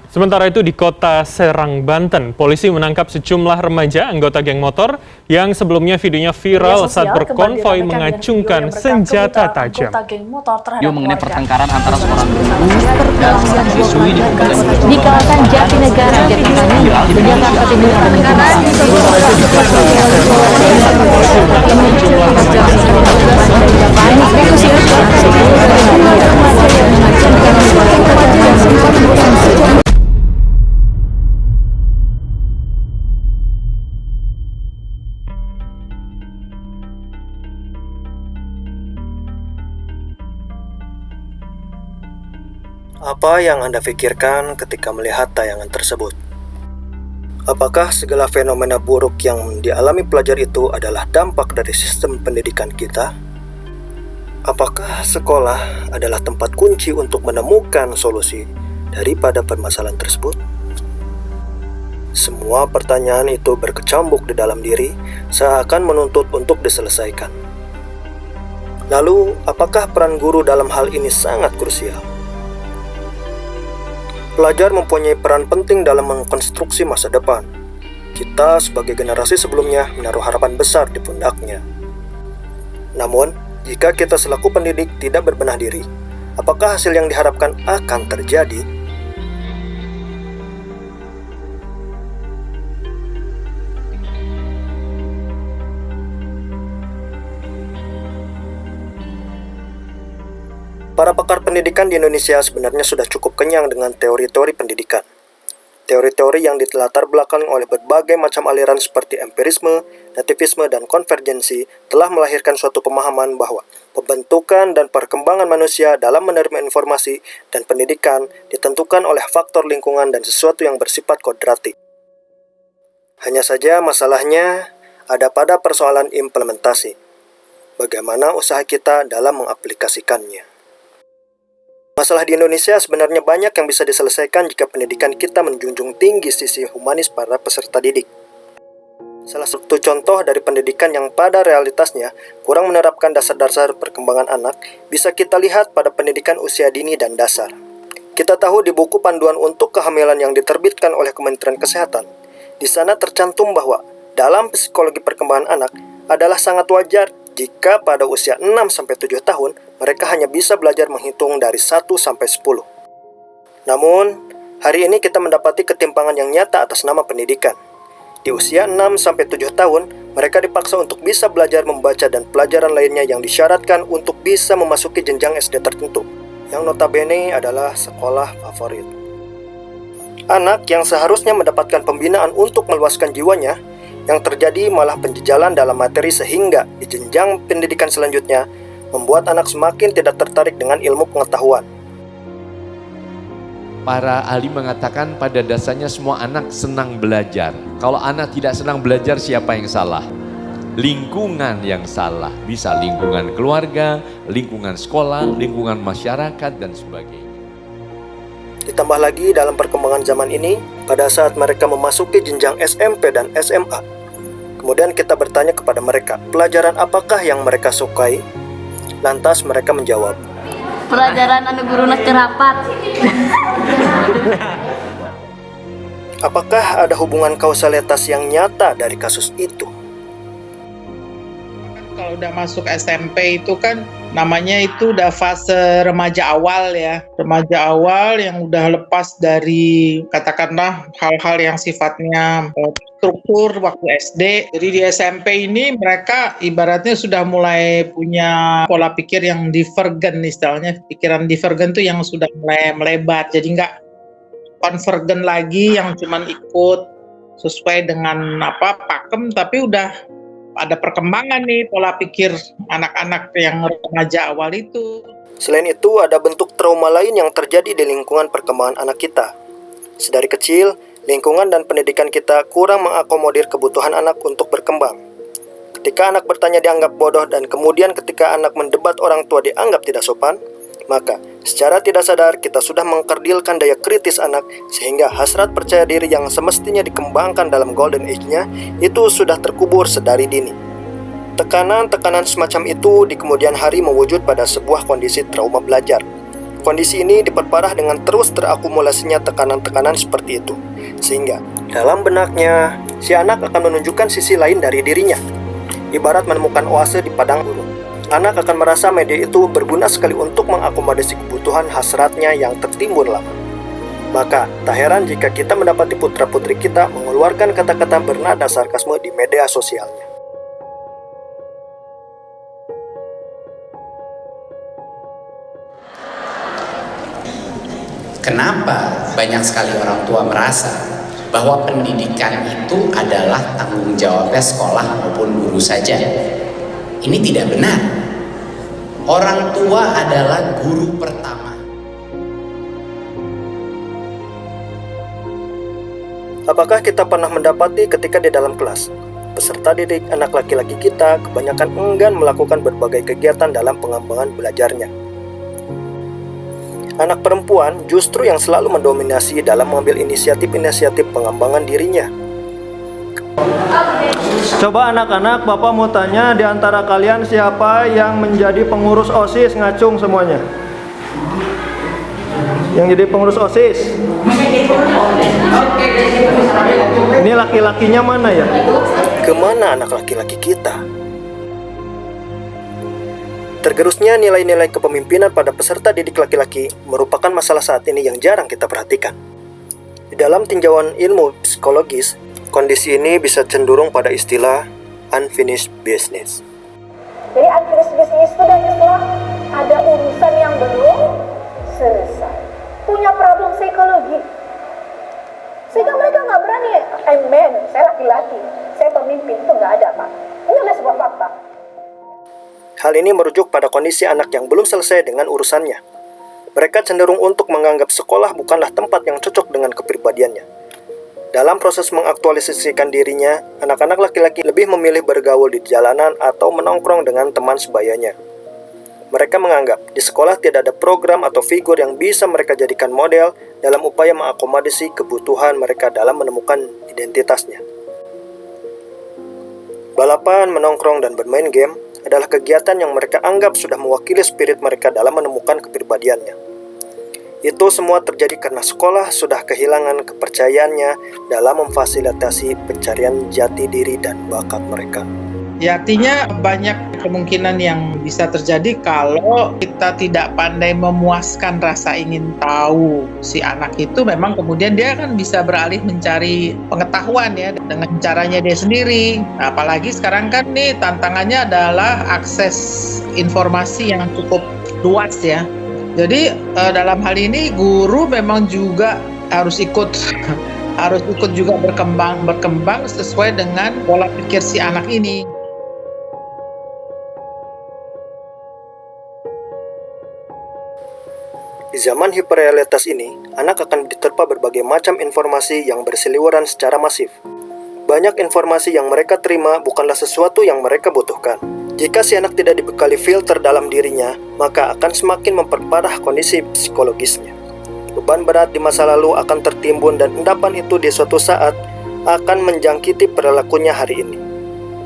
Sementara itu di kota Serang, Banten, polisi menangkap sejumlah remaja anggota geng motor yang sebelumnya videonya viral saat berkonvoi mengacungkan senjata tajam. Yuk mengenai pertengkaran antara seorang guru dan seorang siswi di kawasan Jatinegara, Jakarta, Jakarta Timur, Apa yang Anda pikirkan ketika melihat tayangan tersebut? Apakah segala fenomena buruk yang dialami pelajar itu adalah dampak dari sistem pendidikan kita? Apakah sekolah adalah tempat kunci untuk menemukan solusi daripada permasalahan tersebut? Semua pertanyaan itu berkecambuk di dalam diri, seakan menuntut untuk diselesaikan. Lalu, apakah peran guru dalam hal ini sangat krusial? Pelajar mempunyai peran penting dalam mengkonstruksi masa depan. Kita sebagai generasi sebelumnya menaruh harapan besar di pundaknya. Namun, jika kita selaku pendidik tidak berbenah diri, apakah hasil yang diharapkan akan terjadi? Para pakar pendidikan di Indonesia sebenarnya sudah cukup kenyang dengan teori-teori pendidikan. Teori-teori yang ditelatar belakang oleh berbagai macam aliran seperti empirisme, nativisme, dan konvergensi telah melahirkan suatu pemahaman bahwa pembentukan dan perkembangan manusia dalam menerima informasi dan pendidikan ditentukan oleh faktor lingkungan dan sesuatu yang bersifat kodratik. Hanya saja masalahnya ada pada persoalan implementasi. Bagaimana usaha kita dalam mengaplikasikannya? Masalah di Indonesia sebenarnya banyak yang bisa diselesaikan jika pendidikan kita menjunjung tinggi sisi humanis para peserta didik. Salah satu contoh dari pendidikan yang pada realitasnya kurang menerapkan dasar-dasar perkembangan anak bisa kita lihat pada pendidikan usia dini dan dasar. Kita tahu di buku panduan untuk kehamilan yang diterbitkan oleh Kementerian Kesehatan, di sana tercantum bahwa dalam psikologi perkembangan anak adalah sangat wajar jika pada usia 6-7 tahun, mereka hanya bisa belajar menghitung dari 1 sampai 10. Namun, hari ini kita mendapati ketimpangan yang nyata atas nama pendidikan. Di usia 6-7 tahun, mereka dipaksa untuk bisa belajar membaca dan pelajaran lainnya yang disyaratkan untuk bisa memasuki jenjang SD tertentu, yang notabene adalah sekolah favorit. Anak yang seharusnya mendapatkan pembinaan untuk meluaskan jiwanya, yang terjadi malah penjejalan dalam materi sehingga di jenjang pendidikan selanjutnya membuat anak semakin tidak tertarik dengan ilmu pengetahuan. Para ahli mengatakan pada dasarnya semua anak senang belajar. Kalau anak tidak senang belajar, siapa yang salah? Lingkungan yang salah. Bisa lingkungan keluarga, lingkungan sekolah, lingkungan masyarakat, dan sebagainya. Ditambah lagi dalam perkembangan zaman ini, pada saat mereka memasuki jenjang SMP dan SMA, kemudian kita bertanya kepada mereka, pelajaran apakah yang mereka sukai? Lantas mereka menjawab, pelajaran anu guruna kerapat. apakah ada hubungan kausalitas yang nyata dari kasus itu? Kalau udah masuk SMP itu kan namanya itu udah fase remaja awal ya. Remaja awal yang udah lepas dari katakanlah hal-hal yang sifatnya struktur waktu SD. Jadi di SMP ini mereka ibaratnya sudah mulai punya pola pikir yang divergen istilahnya. Pikiran divergen tuh yang sudah mulai melebar. Jadi nggak konvergen lagi yang cuman ikut sesuai dengan pakem, tapi udah ada perkembangan nih pola pikir anak-anak yang remaja awal itu. Selain itu, ada bentuk trauma lain yang terjadi di lingkungan perkembangan anak kita. Sedari kecil, lingkungan dan pendidikan kita kurang mengakomodir kebutuhan anak untuk berkembang. Ketika anak bertanya dianggap bodoh dan kemudian ketika anak mendebat orang tua dianggap tidak sopan, maka secara tidak sadar kita sudah mengkerdilkan daya kritis anak sehingga hasrat percaya diri yang semestinya dikembangkan dalam golden age-nya itu sudah terkubur sedari dini. Tekanan-tekanan semacam itu di kemudian hari mewujud pada sebuah kondisi trauma belajar. Kondisi ini diperparah dengan terus terakumulasinya tekanan-tekanan seperti itu. Sehingga dalam benaknya, si anak akan menunjukkan sisi lain dari dirinya. Ibarat menemukan oase di padang gurun. Anak akan merasa media itu berguna sekali untuk mengakomodasi kebutuhan hasratnya yang tertimbun lama. Maka, tak heran jika kita mendapati putra-putri kita mengeluarkan kata-kata bernada sarkasme di media sosialnya. Kenapa banyak sekali orang tua merasa bahwa pendidikan itu adalah tanggung jawabnya sekolah maupun guru saja? Ini tidak benar. Orang tua adalah guru pertama. Apakah kita pernah mendapati ketika di dalam kelas, peserta didik anak laki-laki kita kebanyakan enggan melakukan berbagai kegiatan dalam pengembangan belajarnya? Anak perempuan justru yang selalu mendominasi dalam mengambil inisiatif-inisiatif pengembangan dirinya. Coba anak-anak, Bapak mau tanya di antara kalian siapa yang menjadi pengurus OSIS, ngacung semuanya. Yang jadi pengurus OSIS. Ini laki-lakinya mana ya? Kemana anak laki-laki kita? Tergerusnya nilai-nilai kepemimpinan pada peserta didik laki-laki merupakan masalah saat ini yang jarang kita perhatikan. Di dalam tinjauan ilmu psikologis, kondisi ini bisa cenderung pada istilah unfinished business. Jadi unfinished business itu dan istilah ada urusan yang belum selesai, punya problem psikologi, sehingga mereka nggak berani. Man, saya laki-laki, saya pemimpin, itu nggak ada, Pak. Ini adalah sebuah fakta. Hal ini merujuk pada kondisi anak yang belum selesai dengan urusannya. Mereka cenderung untuk menganggap sekolah bukanlah tempat yang cocok dengan kepribadiannya. Dalam proses mengaktualisasikan dirinya, anak-anak laki-laki lebih memilih bergaul di jalanan atau menongkrong dengan teman sebayanya. Mereka menganggap di sekolah tidak ada program atau figur yang bisa mereka jadikan model dalam upaya mengakomodasi kebutuhan mereka dalam menemukan identitasnya. Balapan, menongkrong, dan bermain game adalah kegiatan yang mereka anggap sudah mewakili spirit mereka dalam menemukan kepribadiannya. Itu semua terjadi karena sekolah sudah kehilangan kepercayaannya dalam memfasilitasi pencarian jati diri dan bakat mereka. Ya, artinya banyak kemungkinan yang bisa terjadi kalau kita tidak pandai memuaskan rasa ingin tahu si anak itu. Memang kemudian dia kan bisa beralih mencari pengetahuan ya dengan caranya dia sendiri. Nah, apalagi sekarang kan nih tantangannya adalah akses informasi yang cukup luas ya. Jadi dalam hal ini guru memang juga harus ikut juga berkembang sesuai dengan pola pikir si anak ini. Di zaman hiperrealitas ini, anak akan diterpa berbagai macam informasi yang berseliweran secara masif. Banyak informasi yang mereka terima bukanlah sesuatu yang mereka butuhkan. Jika si anak tidak dibekali filter dalam dirinya, maka akan semakin memperparah kondisi psikologisnya. Beban berat di masa lalu akan tertimbun dan endapan itu di suatu saat akan menjangkiti perilakunya hari ini.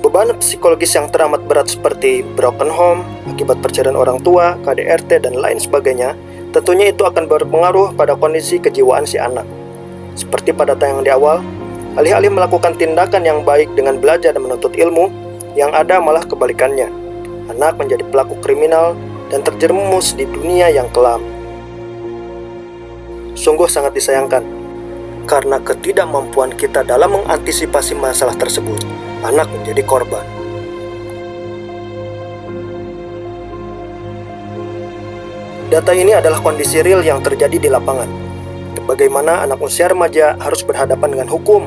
Beban psikologis yang teramat berat seperti broken home, akibat perceraian orang tua, KDRT, dan lain sebagainya, tentunya itu akan berpengaruh pada kondisi kejiwaan si anak. Seperti pada tayangan di awal, alih-alih melakukan tindakan yang baik dengan belajar dan menuntut ilmu, yang ada malah kebalikannya. Anak menjadi pelaku kriminal dan terjerumus di dunia yang kelam. Sungguh sangat disayangkan, karena ketidakmampuan kita dalam mengantisipasi masalah tersebut, anak menjadi korban. Data ini adalah kondisi real yang terjadi di lapangan. Bagaimana anak usia remaja harus berhadapan dengan hukum,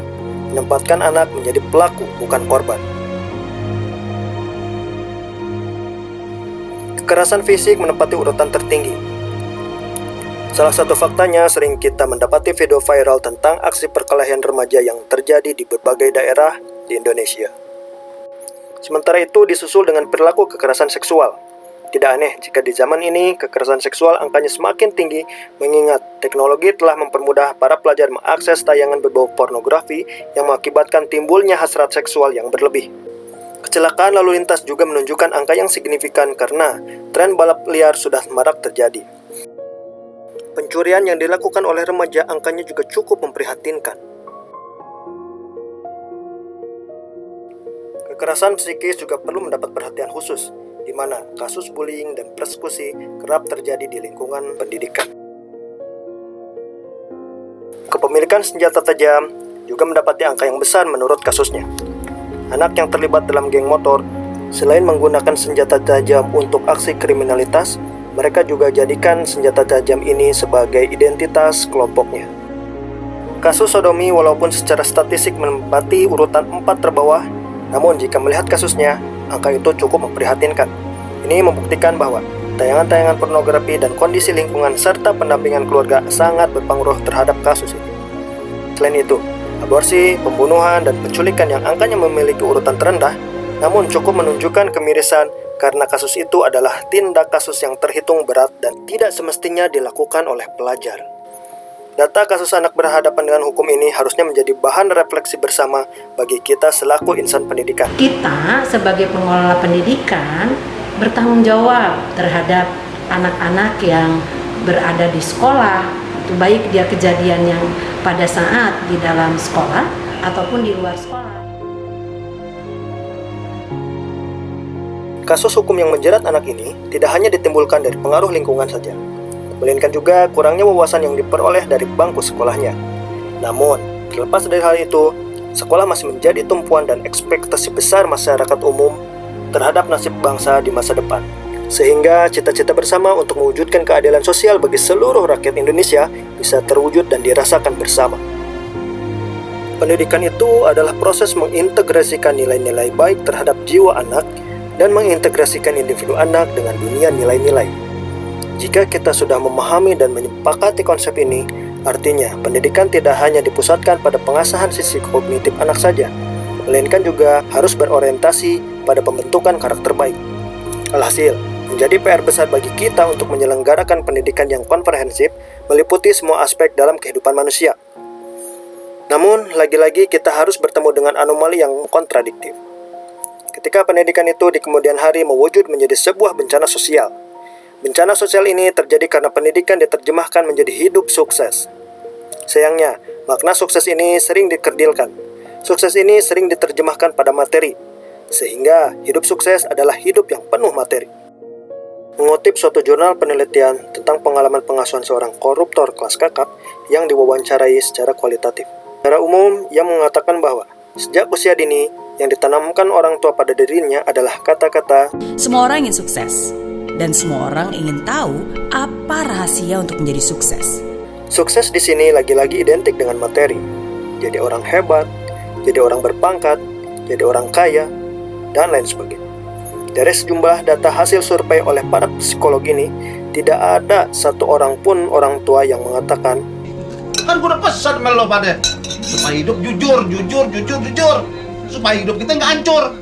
menempatkan anak menjadi pelaku, bukan korban. Kekerasan fisik menempati urutan tertinggi. Salah satu faktanya, sering kita mendapati video viral tentang aksi perkelahian remaja yang terjadi di berbagai daerah di Indonesia. Sementara itu disusul dengan perilaku kekerasan seksual. Tidak aneh jika di zaman ini kekerasan seksual angkanya semakin tinggi, mengingat teknologi telah mempermudah para pelajar mengakses tayangan berbau pornografi yang mengakibatkan timbulnya hasrat seksual yang berlebih. Kecelakaan lalu lintas juga menunjukkan angka yang signifikan karena tren balap liar sudah marak terjadi. Pencurian yang dilakukan oleh remaja angkanya juga cukup memprihatinkan. Kekerasan psikis juga perlu mendapat perhatian khusus, di mana kasus bullying dan persekusi kerap terjadi di lingkungan pendidikan. Kepemilikan senjata tajam juga mendapati angka yang besar menurut kasusnya. Anak yang terlibat dalam geng motor, selain menggunakan senjata tajam untuk aksi kriminalitas, mereka juga jadikan senjata tajam ini sebagai identitas kelompoknya. Kasus sodomi walaupun secara statistik menempati urutan 4 terbawah, namun jika melihat kasusnya, angka itu cukup memprihatinkan. Ini membuktikan bahwa tayangan-tayangan pornografi dan kondisi lingkungan serta pendampingan keluarga sangat berpengaruh terhadap kasus ini. Selain itu, aborsi, pembunuhan, dan penculikan yang angkanya memiliki urutan terendah, namun cukup menunjukkan kemirisan karena kasus itu adalah tindak kasus yang terhitung berat dan tidak semestinya dilakukan oleh pelajar. Data kasus anak berhadapan dengan hukum ini harusnya menjadi bahan refleksi bersama bagi kita selaku insan pendidikan. Kita sebagai pengelola pendidikan bertanggung jawab terhadap anak-anak yang berada di sekolah, itu baik dia kejadian yang pada saat di dalam sekolah ataupun di luar sekolah. Kasus hukum yang menjerat anak ini tidak hanya ditimbulkan dari pengaruh lingkungan saja, melainkan juga kurangnya wawasan yang diperoleh dari bangku sekolahnya. Namun, terlepas dari hal itu, sekolah masih menjadi tumpuan dan ekspektasi besar masyarakat umum terhadap nasib bangsa di masa depan. Sehingga cita-cita bersama untuk mewujudkan keadilan sosial bagi seluruh rakyat Indonesia bisa terwujud dan dirasakan bersama. Pendidikan itu adalah proses mengintegrasikan nilai-nilai baik terhadap jiwa anak dan mengintegrasikan individu anak dengan dunia nilai-nilai. Jika kita sudah memahami dan menyepakati konsep ini, artinya pendidikan tidak hanya dipusatkan pada pengasahan sisi kognitif anak saja, melainkan juga harus berorientasi pada pembentukan karakter baik. Alhasil, menjadi PR besar bagi kita untuk menyelenggarakan pendidikan yang komprehensif, meliputi semua aspek dalam kehidupan manusia. Namun, lagi-lagi kita harus bertemu dengan anomali yang kontradiktif. Ketika pendidikan itu di kemudian hari mewujud menjadi sebuah bencana sosial. Bencana sosial ini terjadi karena pendidikan diterjemahkan menjadi hidup sukses. Sayangnya, makna sukses ini sering dikerdilkan. Sukses ini sering diterjemahkan pada materi, sehingga hidup sukses adalah hidup yang penuh materi. Mengutip suatu jurnal penelitian tentang pengalaman pengasuhan seorang koruptor kelas kakap yang diwawancarai secara kualitatif. Secara umum, ia mengatakan bahwa sejak usia dini, yang ditanamkan orang tua pada dirinya adalah kata-kata, semua orang ingin sukses, dan semua orang ingin tahu apa rahasia untuk menjadi sukses. Sukses di sini lagi-lagi identik dengan materi. Jadi orang hebat, jadi orang berpangkat, jadi orang kaya, dan lain sebagainya. Dari sejumlah data hasil survei oleh para psikolog ini, tidak ada satu orang pun orang tua yang mengatakan, kan gue udah pesan sama lo pada supaya hidup jujur, supaya hidup kita nggak hancur.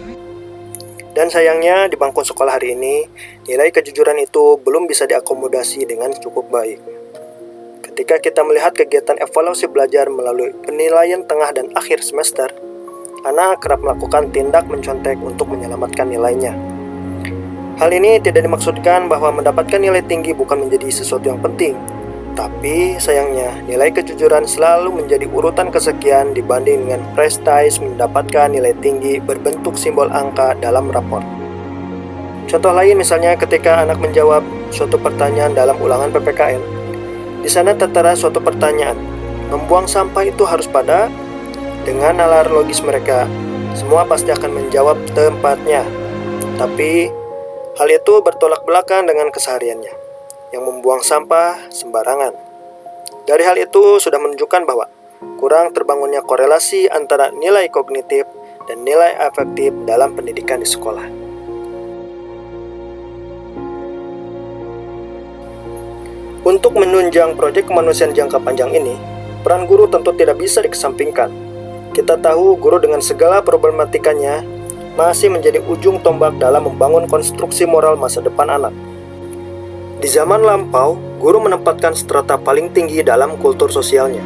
Dan sayangnya di bangku sekolah hari ini, nilai kejujuran itu belum bisa diakomodasi dengan cukup baik. Ketika kita melihat kegiatan evaluasi belajar melalui penilaian tengah dan akhir semester, anak kerap melakukan tindak mencontek untuk menyelamatkan nilainya. Hal ini tidak dimaksudkan bahwa mendapatkan nilai tinggi bukan menjadi sesuatu yang penting. Tapi sayangnya nilai kejujuran selalu menjadi urutan kesekian dibanding dengan prestis mendapatkan nilai tinggi berbentuk simbol angka dalam rapor. Contoh lain misalnya ketika anak menjawab suatu pertanyaan dalam ulangan PPKN. Di sana tertera suatu pertanyaan, membuang sampah itu harus pada? Dengan nalar logis mereka, semua pasti akan menjawab tempatnya. Tapi hal itu bertolak belakang dengan kesehariannya, yang membuang sampah sembarangan. Dari hal itu sudah menunjukkan bahwa kurang terbangunnya korelasi antara nilai kognitif dan nilai afektif dalam pendidikan di sekolah. Untuk menunjang proyek kemanusiaan jangka panjang ini, peran guru tentu tidak bisa dikesampingkan. Kita tahu guru dengan segala problematikanya masih menjadi ujung tombak dalam membangun konstruksi moral masa depan anak. Di zaman lampau, guru menempatkan strata paling tinggi dalam kultur sosialnya.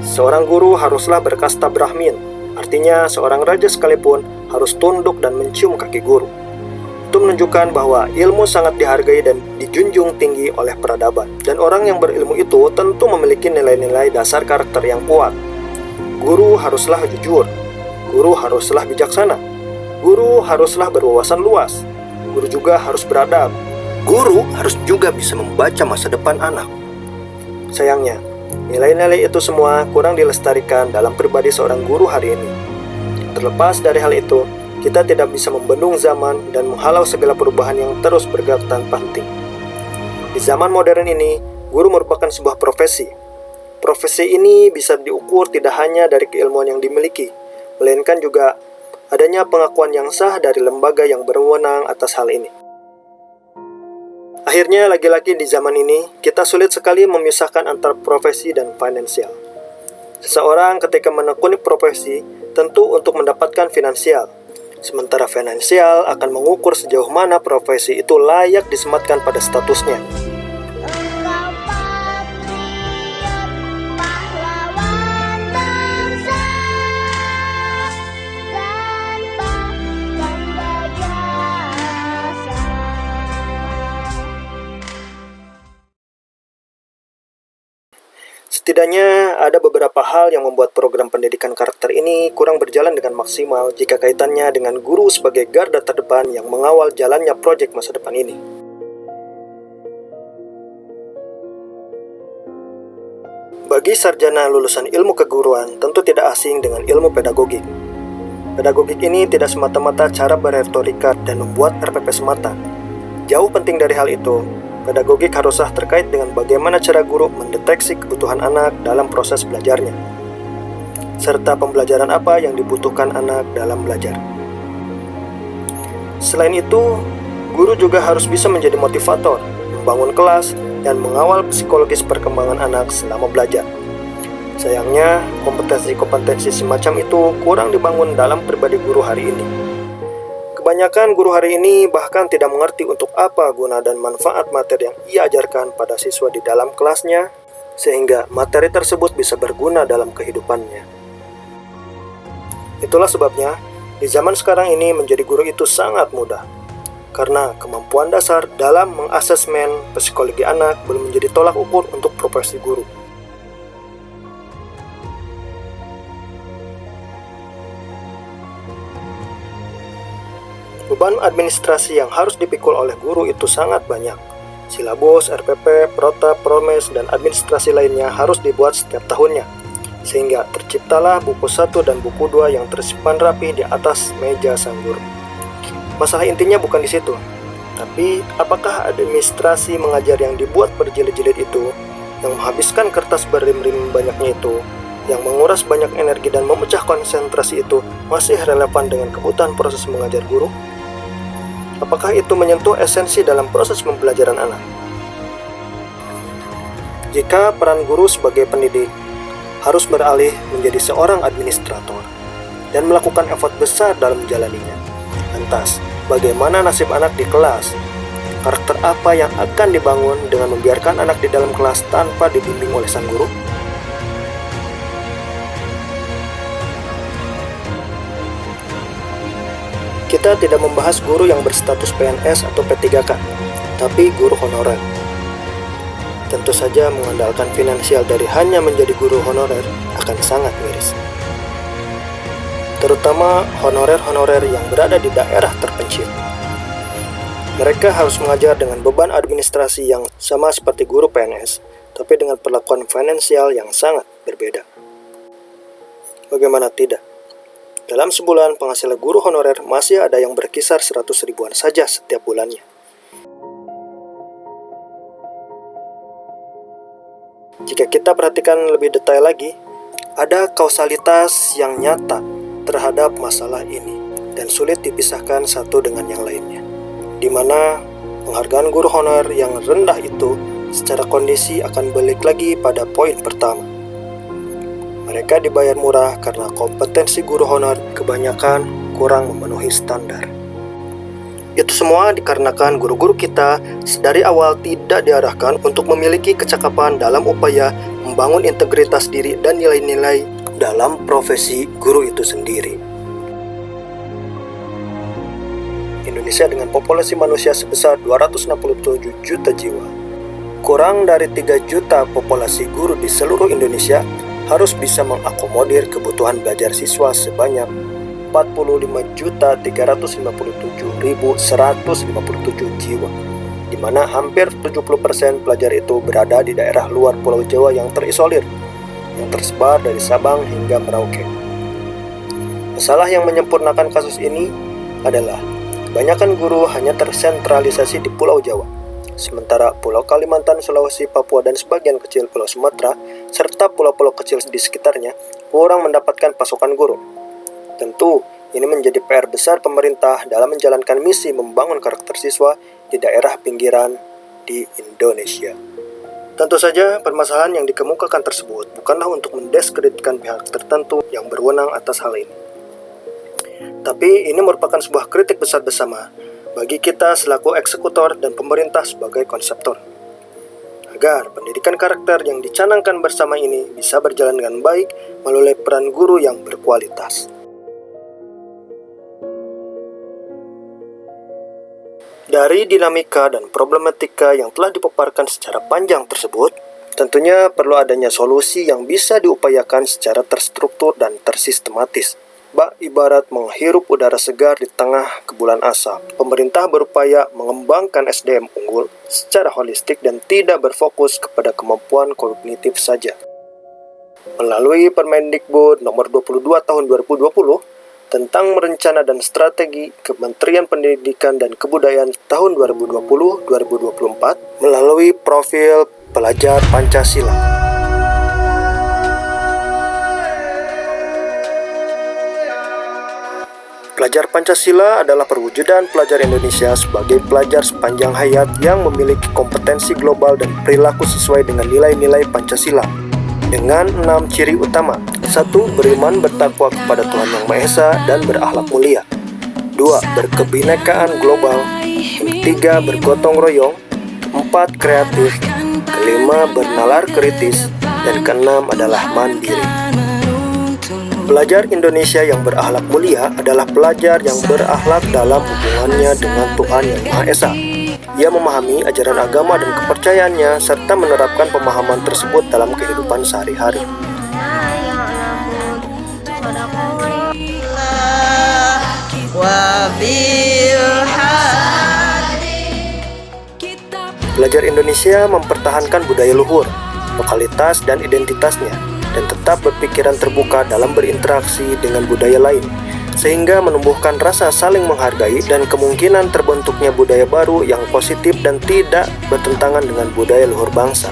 Seorang guru haruslah berkasta Brahmin, artinya seorang raja sekalipun harus tunduk dan mencium kaki guru. Itu menunjukkan bahwa ilmu sangat dihargai dan dijunjung tinggi oleh peradaban. Dan orang yang berilmu itu tentu memiliki nilai-nilai dasar karakter yang kuat. Guru haruslah jujur, guru haruslah bijaksana, guru haruslah berwawasan luas, guru juga harus beradab, guru harus juga bisa membaca masa depan anak. Sayangnya, nilai-nilai itu semua kurang dilestarikan dalam pribadi seorang guru hari ini. Terlepas dari hal itu, kita tidak bisa membendung zaman dan menghalau segala perubahan yang terus bergerak tanpa henti. Di zaman modern ini, guru merupakan sebuah profesi. Profesi ini bisa diukur tidak hanya dari keilmuan yang dimiliki, melainkan juga adanya pengakuan yang sah dari lembaga yang berwenang atas hal ini. Akhirnya, lagi-lagi di zaman ini, kita sulit sekali memisahkan antara profesi dan finansial. Seseorang ketika menekuni profesi, tentu untuk mendapatkan finansial. Sementara finansial akan mengukur sejauh mana profesi itu layak disematkan pada statusnya. Setidaknya ada beberapa hal yang membuat program pendidikan karakter ini kurang berjalan dengan maksimal jika kaitannya dengan guru sebagai garda terdepan yang mengawal jalannya proyek masa depan ini. Bagi sarjana lulusan ilmu keguruan, tentu tidak asing dengan ilmu pedagogik. Pedagogik ini tidak semata-mata cara berretorika dan membuat RPP semata. Jauh penting dari hal itu, pedagogik haruslah terkait dengan bagaimana cara guru mendeteksi kebutuhan anak dalam proses belajarnya, serta pembelajaran apa yang dibutuhkan anak dalam belajar. Selain itu, guru juga harus bisa menjadi motivator, membangun kelas, dan mengawal psikologis perkembangan anak selama belajar. Sayangnya, kompetensi-kompetensi semacam itu kurang dibangun dalam pribadi guru hari ini. Kebanyakan guru hari ini bahkan tidak mengerti untuk apa guna dan manfaat materi yang ia ajarkan pada siswa di dalam kelasnya, sehingga materi tersebut bisa berguna dalam kehidupannya. Itulah sebabnya, di zaman sekarang ini menjadi guru itu sangat mudah, karena kemampuan dasar dalam mengasesmen psikologi anak belum menjadi tolak ukur untuk profesi guru. Beban administrasi yang harus dipikul oleh guru itu sangat banyak. Silabus, RPP, protap, promes, dan administrasi lainnya harus dibuat setiap tahunnya. Sehingga terciptalah buku 1 dan buku 2 yang tersimpan rapi di atas meja sang guru. Masalah intinya bukan di situ. Tapi, apakah administrasi mengajar yang dibuat berjilid-jilid itu, yang menghabiskan kertas berim-rim banyaknya itu, yang menguras banyak energi dan memecah konsentrasi itu, masih relevan dengan kebutuhan proses mengajar guru? Apakah itu menyentuh esensi dalam proses pembelajaran anak? Jika peran guru sebagai pendidik harus beralih menjadi seorang administrator dan melakukan effort besar dalam menjalaninya, lantas bagaimana nasib anak di kelas? Karakter apa yang akan dibangun dengan membiarkan anak di dalam kelas tanpa dibimbing oleh sang guru? Kita tidak membahas guru yang berstatus PNS atau P3K, tapi guru honorer. Tentu saja mengandalkan finansial dari hanya menjadi guru honorer akan sangat miris. Terutama honorer-honorer yang berada di daerah terpencil. Mereka harus mengajar dengan beban administrasi yang sama seperti guru PNS, tapi dengan perlakuan finansial yang sangat berbeda. Bagaimana tidak? Dalam sebulan, penghasilan guru honorer masih ada yang berkisar 100 ribuan saja setiap bulannya. Jika kita perhatikan lebih detail lagi, ada kausalitas yang nyata terhadap masalah ini dan sulit dipisahkan satu dengan yang lainnya, di mana penghargaan guru honorer yang rendah itu secara kondisi akan balik lagi pada poin pertama. Mereka dibayar murah karena kompetensi guru honor kebanyakan kurang memenuhi standar. Itu semua dikarenakan guru-guru kita dari awal tidak diarahkan untuk memiliki kecakapan dalam upaya membangun integritas diri dan nilai-nilai dalam profesi guru itu sendiri. Indonesia dengan populasi manusia sebesar 267 juta jiwa. Kurang dari 3 juta populasi guru di seluruh Indonesia harus bisa mengakomodir kebutuhan belajar siswa sebanyak 45.357.157 jiwa, di mana hampir 70% pelajar itu berada di daerah luar Pulau Jawa yang terisolir, yang tersebar dari Sabang hingga Merauke. Masalah yang menyempurnakan kasus ini adalah kebanyakan guru hanya tersentralisasi di Pulau Jawa, sementara Pulau Kalimantan, Sulawesi, Papua, dan sebagian kecil Pulau Sumatera, serta pulau-pulau kecil di sekitarnya kurang mendapatkan pasokan guru. Tentu, ini menjadi PR besar pemerintah dalam menjalankan misi membangun karakter siswa di daerah pinggiran di Indonesia. Tentu saja, permasalahan yang dikemukakan tersebut bukanlah untuk mendiskreditkan pihak tertentu yang berwenang atas hal ini. Tapi ini merupakan sebuah kritik besar bersama bagi kita selaku eksekutor dan pemerintah sebagai konseptor, agar pendidikan karakter yang dicanangkan bersama ini bisa berjalan dengan baik melalui peran guru yang berkualitas. Dari dinamika dan problematika yang telah dipaparkan secara panjang tersebut, tentunya perlu adanya solusi yang bisa diupayakan secara terstruktur dan tersistematis. Ibarat menghirup udara segar di tengah kepulan asap, pemerintah berupaya mengembangkan SDM unggul secara holistik dan tidak berfokus kepada kemampuan kognitif saja. Melalui Permendikbud nomor 22 tahun 2020 tentang rencana dan strategi Kementerian Pendidikan dan Kebudayaan tahun 2020-2024 melalui profil pelajar Pancasila. Pelajar Pancasila adalah perwujudan pelajar Indonesia sebagai pelajar sepanjang hayat yang memiliki kompetensi global dan perilaku sesuai dengan nilai-nilai Pancasila. Dengan 6 ciri utama. 1. Beriman bertakwa kepada Tuhan Yang Maha Esa dan berakhlak mulia. 2. Berkebinekaan global. 3. Bergotong royong. 4. Kreatif. 5. Bernalar kritis. Dan 6 adalah mandiri. Pelajar Indonesia yang berakhlak mulia adalah pelajar yang berakhlak dalam hubungannya dengan Tuhan Yang Maha Esa. Ia memahami ajaran agama dan kepercayaannya serta menerapkan pemahaman tersebut dalam kehidupan sehari-hari. Pelajar Indonesia mempertahankan budaya luhur, lokalitas dan identitasnya, dan tetap berpikiran terbuka dalam berinteraksi dengan budaya lain, sehingga menumbuhkan rasa saling menghargai dan kemungkinan terbentuknya budaya baru yang positif dan tidak bertentangan dengan budaya luhur bangsa.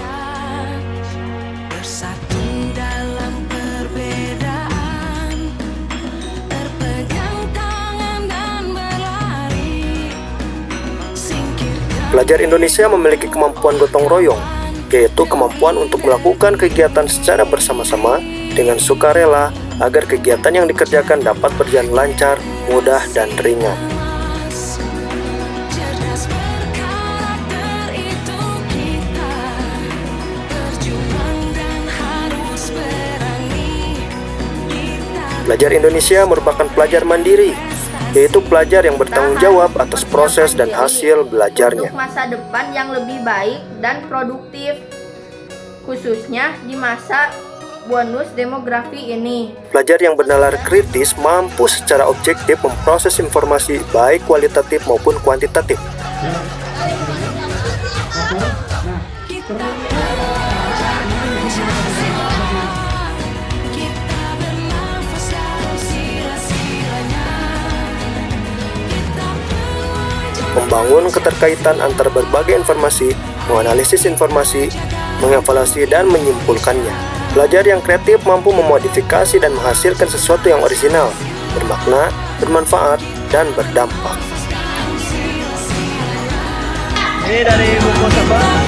Pelajar Indonesia memiliki kemampuan gotong royong, yaitu kemampuan untuk melakukan kegiatan secara bersama-sama dengan sukarela agar kegiatan yang dikerjakan dapat berjalan lancar, mudah, dan ringan. Pelajar Indonesia merupakan pelajar mandiri, yaitu pelajar yang bertanggung jawab atas proses dan hasil belajarnya. Untuk masa depan yang lebih baik dan produktif, khususnya di masa bonus demografi ini. Pelajar yang bernalar kritis mampu secara objektif memproses informasi baik kualitatif maupun kuantitatif. Membangun keterkaitan antara berbagai informasi, menganalisis informasi, mengevaluasi dan menyimpulkannya. Pelajar yang kreatif mampu memodifikasi dan menghasilkan sesuatu yang orisinal, bermakna, bermanfaat, dan berdampak. Ini dari buku Sabang.